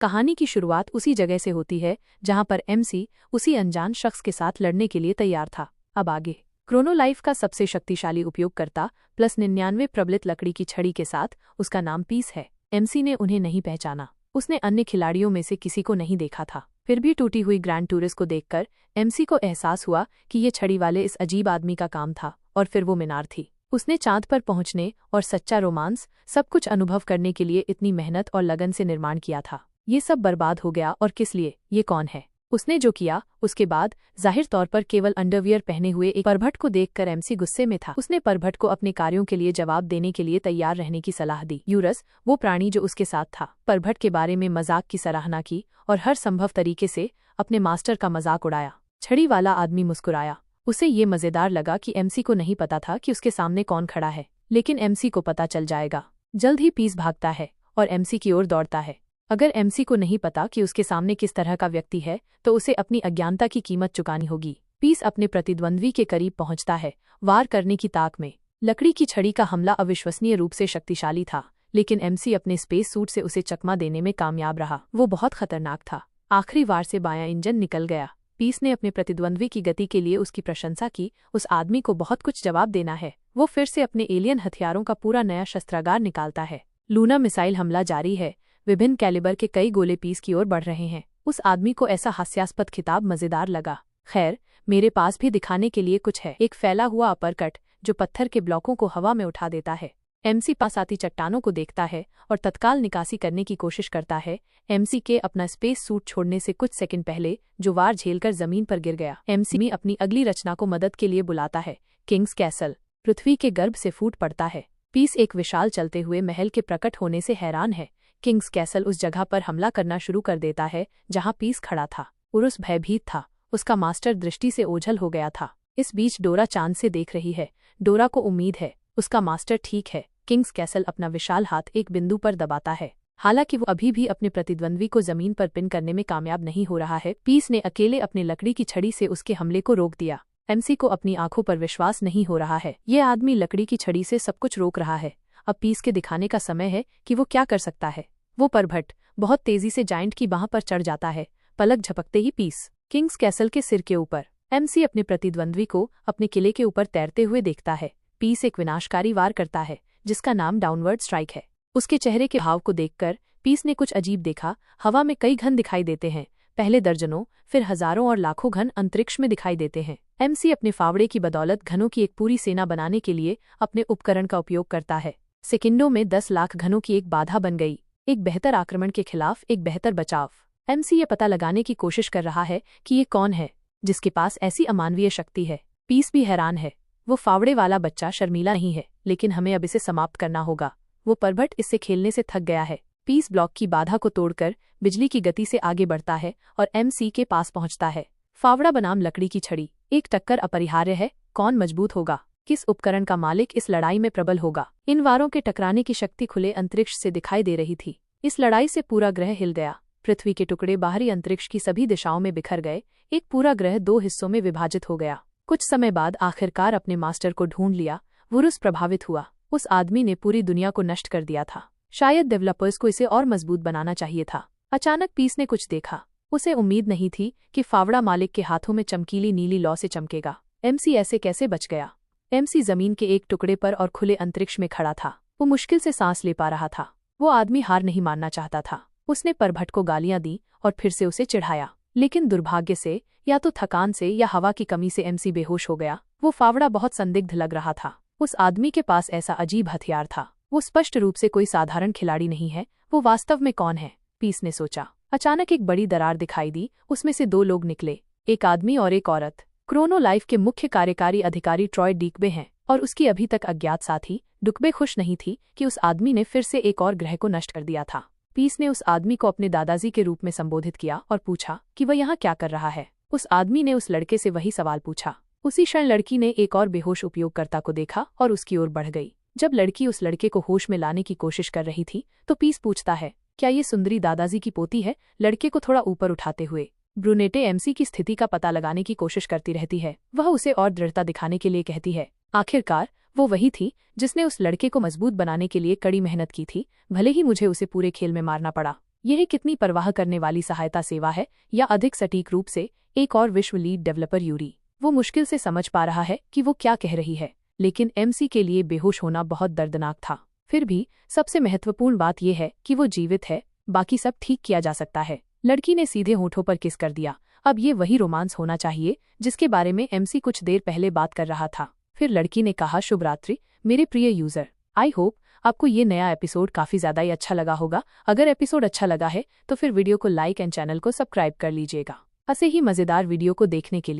कहानी की शुरुआत उसी जगह से होती है जहां पर एमसी उसी अनजान शख्स के साथ लड़ने के लिए तैयार था। अब आगे क्रोनो लाइफ का सबसे शक्तिशाली उपयोगकर्ता +99 प्रबलित लकड़ी की छड़ी के साथ उसका नाम पीस है। एमसी ने उन्हें नहीं पहचाना। उसने अन्य खिलाड़ियों में से किसी को नहीं देखा था। फिर भी टूटी हुई ग्रैंड टूरिस्ट को देखकर एमसी को एहसास हुआ कि ये छड़ी वाले इस अजीब आदमी का काम था। और फिर वो मीनार थी। उसने चांद पर पहुंचने और सच्चा रोमांस सब कुछ अनुभव करने के लिए इतनी मेहनत और लगन से निर्माण किया था। ये सब बर्बाद हो गया। और किस लिए? ये कौन है? उसने जो किया उसके बाद जाहिर तौर पर केवल अंडरवियर पहने हुए एक परभट को देखकर एमसी गुस्से में था। उसने परभट को अपने कार्यों के लिए जवाब देने के लिए तैयार रहने की सलाह दी। यूरस, वो प्राणी जो उसके साथ था, परभट के बारे में मजाक की सराहना की और हर संभव तरीके से अपने मास्टर का मजाक उड़ाया। छड़ी वाला आदमी मुस्कुराया। उसे ये मजेदार लगा कि एमसी को नहीं पता था कि उसके सामने कौन खड़ा है, लेकिन एमसी को पता चल जाएगा। जल्द ही पीस भागता है और एमसी की ओर दौड़ता है। अगर एमसी को नहीं पता कि उसके सामने किस तरह का व्यक्ति है तो उसे अपनी अज्ञानता की कीमत चुकानी होगी। पीस अपने प्रतिद्वंद्वी के करीब पहुंचता है, वार करने की ताक में। लकड़ी की छड़ी का हमला अविश्वसनीय रूप से शक्तिशाली था, लेकिन एमसी अपने स्पेस सूट से उसे चकमा देने में कामयाब रहा। वो बहुत खतरनाक था। आखिरी वार से बायां इंजन निकल गया। पीस ने अपने प्रतिद्वंद्वी की गति के लिए उसकी प्रशंसा की। उस आदमी को बहुत कुछ जवाब देना है। वो फिर से अपने एलियन हथियारों का पूरा नया शस्त्रागार निकालता है। लूना मिसाइल हमला जारी है। विभिन्न कैलिबर के कई गोले पीस की ओर बढ़ रहे हैं। उस आदमी को ऐसा हास्यास्पद खिताब मजेदार लगा। खैर, मेरे पास भी दिखाने के लिए कुछ है। एक फैला हुआ अपरकट जो पत्थर के ब्लॉकों को हवा में उठा देता है। एमसी पास आती चट्टानों को देखता है और तत्काल निकासी करने की कोशिश करता है। एमसी के अपना स्पेस सूट छोड़ने से कुछ सेकंड पहले जो वार झेलकर जमीन पर गिर गया। एमसी अपनी अगली रचना को मदद के लिए बुलाता है। किंग्स कैसल पृथ्वी के गर्भ से फूट पड़ता है। पीस एक विशाल चलते हुए महल के प्रकट होने से हैरान है। किंग्स कैसल उस जगह पर हमला करना शुरू कर देता है जहां पीस खड़ा था। उरुस भयभीत था। उसका मास्टर दृष्टि से ओझल हो गया था। इस बीच डोरा चांद से देख रही है। डोरा को उम्मीद है उसका मास्टर ठीक है। किंग्स कैसल अपना विशाल हाथ एक बिंदु पर दबाता है। हालांकि वो अभी भी अपने प्रतिद्वंद्वी को जमीन पर पिन करने में कामयाब नहीं हो रहा है। पीस ने अकेले अपने लकड़ी की छड़ी से उसके हमले को रोक दिया। एमसी को अपनी आंखों पर विश्वास नहीं हो रहा है। ये आदमी लकड़ी की छड़ी से सब कुछ रोक रहा है। अब पीस के दिखाने का समय है कि वो क्या कर सकता है। वो परभट बहुत तेजी से जायंट की बाह पर चढ़ जाता है। पलक झपकते ही पीस किंग्स कैसल के सिर के ऊपर। एमसी अपने प्रतिद्वंद्वी को अपने किले के ऊपर तैरते हुए देखता है। पीस एक विनाशकारी वार करता है जिसका नाम डाउनवर्ड स्ट्राइक है। उसके चेहरे के भाव को देखकर पीस ने कुछ अजीब देखा। हवा में कई घन दिखाई देते हैं। पहले दर्जनों, फिर हजारों और लाखों घन अंतरिक्ष में दिखाई देते हैं। एमसी अपने फावड़े की बदौलत घनों की एक पूरी सेना बनाने के लिए अपने उपकरण का उपयोग करता है। सेकंडों में 10 लाख घनों की एक बाधा बन गई। एक बेहतर आक्रमण के खिलाफ एक बेहतर बचाव। एमसी ये पता लगाने की कोशिश कर रहा है कि ये कौन है जिसके पास ऐसी अमानवीय शक्ति है। पीस भी हैरान है। वो फावड़े वाला बच्चा शर्मीला नहीं है, लेकिन हमें अब इसे समाप्त करना होगा। वो परभट इससे खेलने से थक गया है। पीस ब्लॉक की बाधा को तोड़कर बिजली की गति से आगे बढ़ता है और एमसी के पास पहुंचता है। फावड़ा बनाम लकड़ी की छड़ी। एक टक्कर अपरिहार्य है। कौन मजबूत होगा? किस उपकरण का मालिक इस लड़ाई में प्रबल होगा? इन वारों के टकराने की शक्ति खुले अंतरिक्ष से दिखाई दे रही थी। इस लड़ाई से पूरा ग्रह हिल गया। पृथ्वी के टुकड़े बाहरी अंतरिक्ष की सभी दिशाओं में बिखर गए। एक पूरा ग्रह 2 हिस्सों में विभाजित हो गया। कुछ समय बाद आखिरकार अपने मास्टर को ढूंढ लिया। वुरुस प्रभावित हुआ। उस आदमी ने पूरी दुनिया को नष्ट कर दिया था। शायद डेवलपर्स को इसे और मजबूत बनाना चाहिए था। अचानक पीस ने कुछ देखा। उसे उम्मीद नहीं थी कि फावड़ा मालिक के हाथों में चमकीली नीली लौ से चमकेगा। एमसी ऐसे कैसे बच गया? एमसी जमीन के एक टुकड़े पर और खुले अंतरिक्ष में खड़ा था। वो मुश्किल से सांस ले पा रहा था। वो आदमी हार नहीं मानना चाहता था। उसने परभट को गालियां दी और फिर से उसे चिढ़ाया, लेकिन दुर्भाग्य से या तो थकान से या हवा की कमी से एमसी बेहोश हो गया। वो फावड़ा बहुत संदिग्ध लग रहा था। उस आदमी के पास ऐसा अजीब हथियार था। वो स्पष्ट रूप से कोई साधारण खिलाड़ी नहीं है। वो वास्तव में कौन है? पीस ने सोचा। अचानक एक बड़ी दरार दिखाई दी। उसमें से 2 लोग निकले, एक आदमी और एक औरत। क्रोनो लाइफ के मुख्य कार्यकारी अधिकारी ट्रॉय डीकबे हैं और उसकी अभी तक अज्ञात साथी डुकबे खुश नहीं थी कि उस आदमी ने फिर से एक और ग्रह को नष्ट कर दिया था। पीस ने उस आदमी को अपने दादाजी के रूप में संबोधित किया और पूछा कि वह यहाँ क्या कर रहा है। उस आदमी ने उस लड़के से वही सवाल पूछा। उसी क्षण लड़की ने एक और बेहोश उपयोगकर्ता को देखा और उसकी ओर बढ़ गई। जब लड़की उस लड़के को होश में लाने की कोशिश कर रही थी तो पीस पूछता है, क्या ये सुंदरी दादाजी की पोती है? लड़के को थोड़ा ऊपर उठाते हुए ब्रूनेटे एमसी की स्थिति का पता लगाने की कोशिश करती रहती है। वह उसे और दृढ़ता दिखाने के लिए कहती है। आखिरकार वो वही थी जिसने उस लड़के को मजबूत बनाने के लिए कड़ी मेहनत की थी, भले ही मुझे उसे पूरे खेल में मारना पड़ा। यह कितनी परवाह करने वाली सहायता सेवा है, या अधिक सटीक रूप से एक और विश्व लीड डेवलपर यूरी। वो मुश्किल से समझ पा रहा है कि वो क्या कह रही है, लेकिन एमसी के लिए बेहोश होना बहुत दर्दनाक था। फिर भी सबसे महत्वपूर्ण बात यह है कि वो जीवित है, बाकी सब ठीक किया जा सकता है। लड़की ने सीधे होठों पर किस कर दिया। अब ये वही रोमांस होना चाहिए जिसके बारे में एमसी कुछ देर पहले बात कर रहा था। फिर लड़की ने कहा, शुभ रात्रि मेरे प्रिय यूजर। आई होप आपको ये नया एपिसोड काफी ज्यादा ही अच्छा लगा होगा। अगर एपिसोड अच्छा लगा है तो फिर वीडियो को लाइक एंड चैनल को सब्सक्राइब कर लीजिएगा। ऐसे ही मजेदार वीडियो को देखने के लिए।